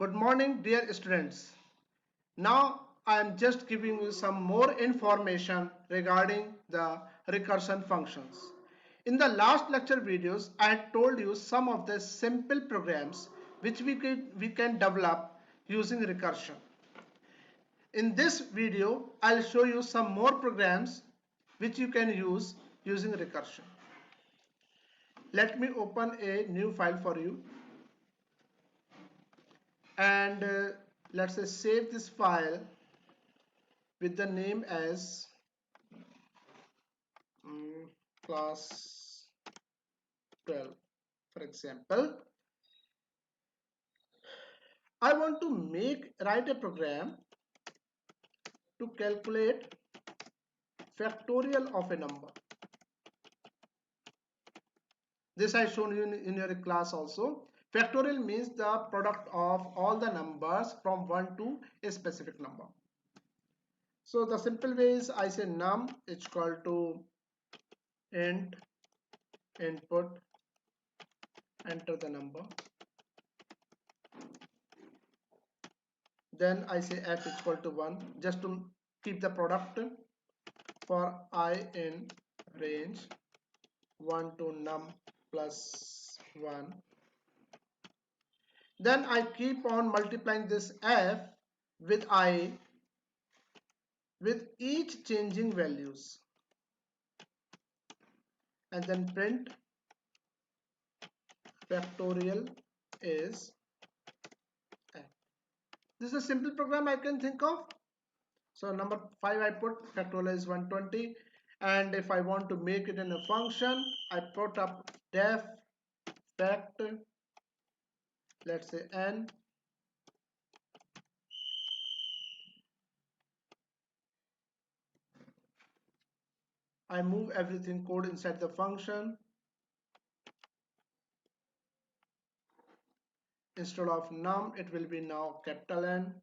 Good morning, dear students. Now I am just giving you some more information regarding the recursion functions. In the last lecture videos, I had told you some of the simple programs which we can develop using recursion. In this video, I'll show you some more programs which you can use using recursion. Let me open a new file for you and let's say save this file with the name as class 12. For example, I want to write a program to calculate factorial of a number. This I shown you in your class also. Factorial means the product of all the numbers from 1 to a specific number. So the simple way is I say num is equal to int input, enter the number. Then I say f is equal to 1 just to keep the product for I in range 1 to num plus 1. Then I keep on multiplying this f with I with each changing values and then print factorial is f. This is a simple program I can think of. So number 5 I put factorial is 120, and if I want to make it in a function I put up def fact, let's say n. I move everything code inside the function. Instead of num it will be now capital N,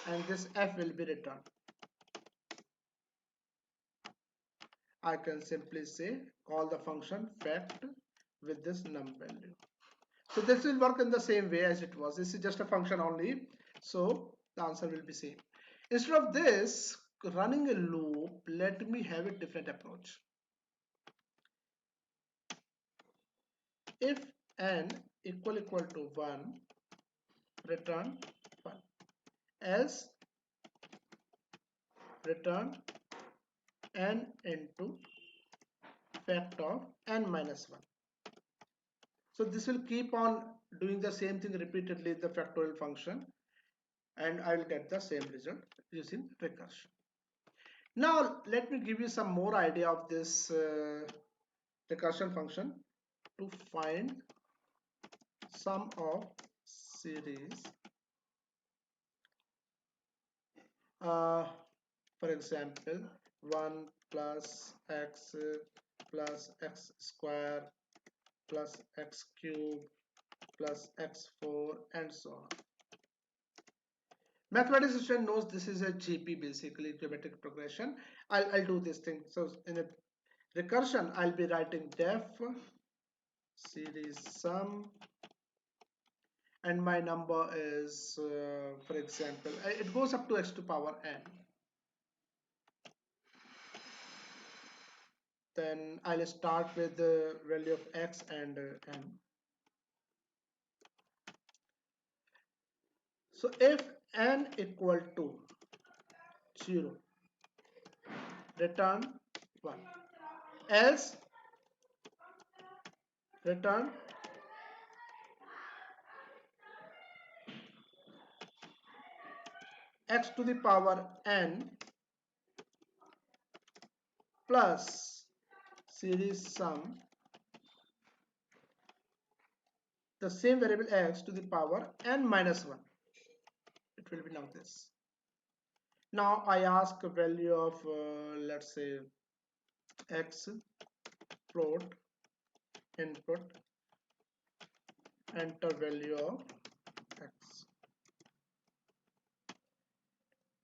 and this f will be returned. I can simply say call the function fact with this num value. So this will work in the same way as it was. This is just a function only, so the answer will be same. Instead of this running a loop, let me have a different approach. If n equal to 1, return 1, else return n into fact of n minus 1. So this will keep on doing the same thing repeatedly in the factorial function, and I will get the same result using recursion. Now let me give you some more idea of this recursion function to find sum of series. For example, 1 plus x square plus x cube plus x4 and so on. Mathematician knows this is a GP, basically geometric progression. I'll do this thing. So in a recursion I'll be writing def series sum, and my number is for example it goes up to x to power n. Then I'll start with the value of x and n. So if n equal to 0, return 1, else return x to the power n plus series sum, the same variable x to the power n minus 1. It will be now this. Now I ask a value of let's say x, float, input, enter value of x,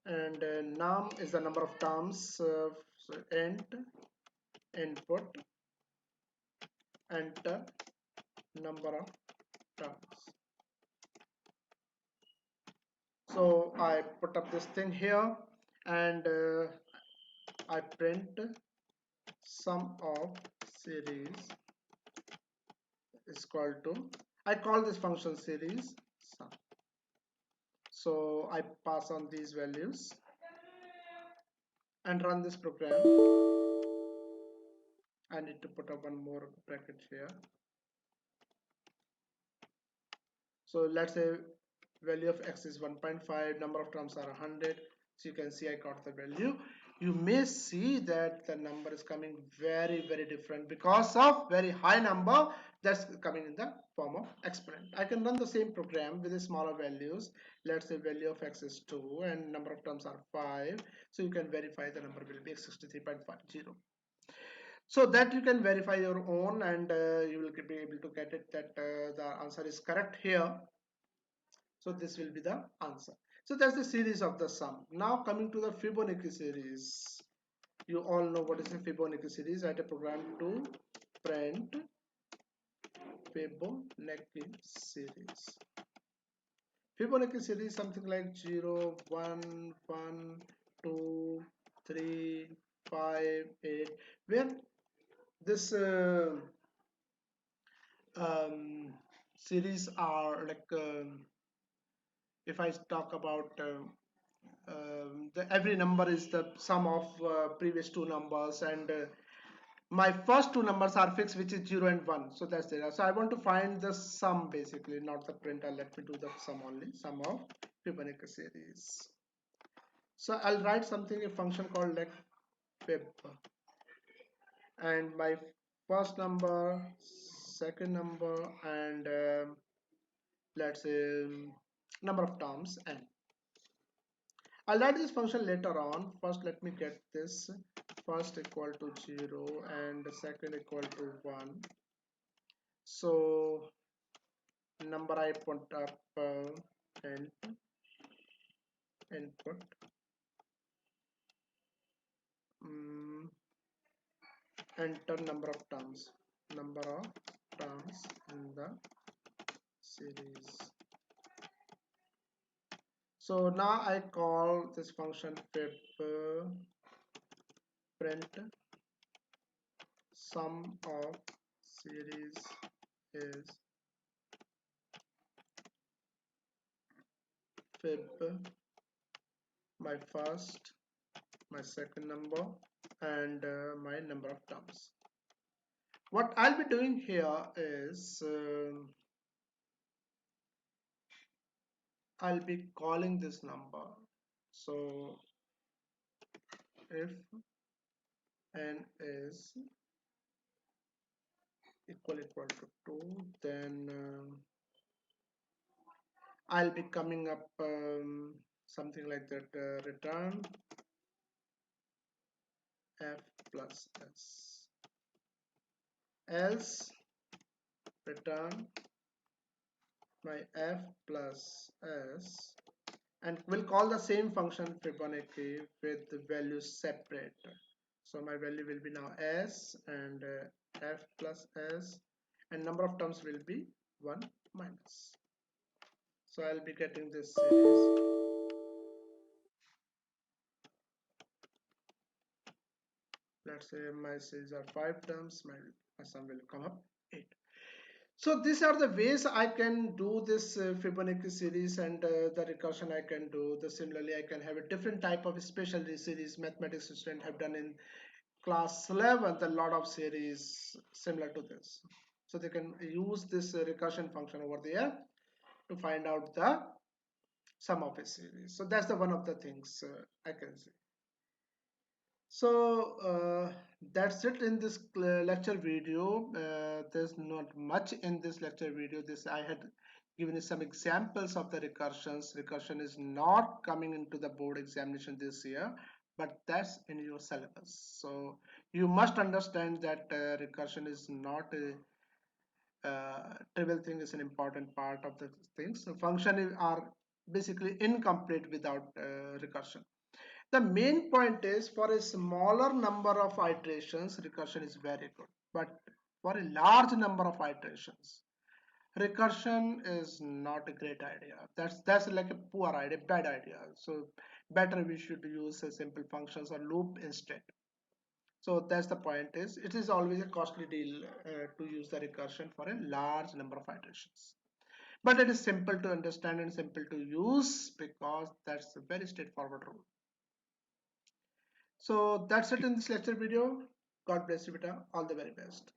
and num is the number of terms, so int input, enter number of terms. I put up this thing here, and I print sum of series is equal to, I call this function series sum. So I pass on these values and run this program. I need to put up one more bracket here. So let's say value of x is 1.5, number of terms are 100. So you can see I got the value. You may see that the number is coming very different because of very high number that's coming in the form of exponent. I can run the same program with the smaller values. Let's say value of x is 2 and number of terms are 5. So you can verify the number will be 63.50. So that you can verify your own, and you will be able to get it that the answer is correct here. So this will be the answer. So that's the series of the sum. Now coming to the Fibonacci series. You all know what is a Fibonacci series. Write a program to print Fibonacci series. Fibonacci series something like 0, 1, 1, 2, 3, 5, 8, where this series are like if I talk about every number is the sum of previous two numbers, and my first two numbers are fixed, which is 0 and 1. So that's it. So I want to find the sum basically, not the printer. Let me do the sum only, sum of Fibonacci series. So I'll write something, a function called like fib, and my first number, second number, and let's say number of terms n. I'll write this function later on. First let me get this first equal to 0 and second equal to 1. So number I put up and input enter number of terms in the series. So now I call this function fib print sum of series is fib my first, my second number, and my number of terms. What I'll be doing here is I'll be calling this number. So if n is equal to 2, then I'll be coming up something like that, return f plus s, else return my f plus s, and we'll call the same function Fibonacci with the values separate. So my value will be now s and f plus s, and number of terms will be 1 minus. So I'll be getting this series. Let's say my series are 5 terms, my sum will come up 8. So these are the ways I can do this Fibonacci series, and the recursion I can do. Similarly, I can have a different type of special series. Mathematics students have done in class 11 a lot of series similar to this. So they can use this recursion function over there to find out the sum of a series. So that's the one of the things I can say. So that's it in this lecture video. There's not much in this lecture video. This I had given you some examples of the recursions. Recursion is not coming into the board examination this year, but that's in your syllabus. So you must understand that recursion is not a trivial thing, is an important part of the things. So functions are basically incomplete without recursion. The main point is, for a smaller number of iterations, recursion is very good. But for a large number of iterations, Recursion is not a great idea. That's like a poor idea, bad idea. So better we should use a simple functions or loop instead. So that's the point is it is always a costly deal to use the recursion for a large number of iterations. But it is simple to understand and simple to use because that's a very straightforward rule. So that's it in this lecture video. God bless you, Beta. All the very best.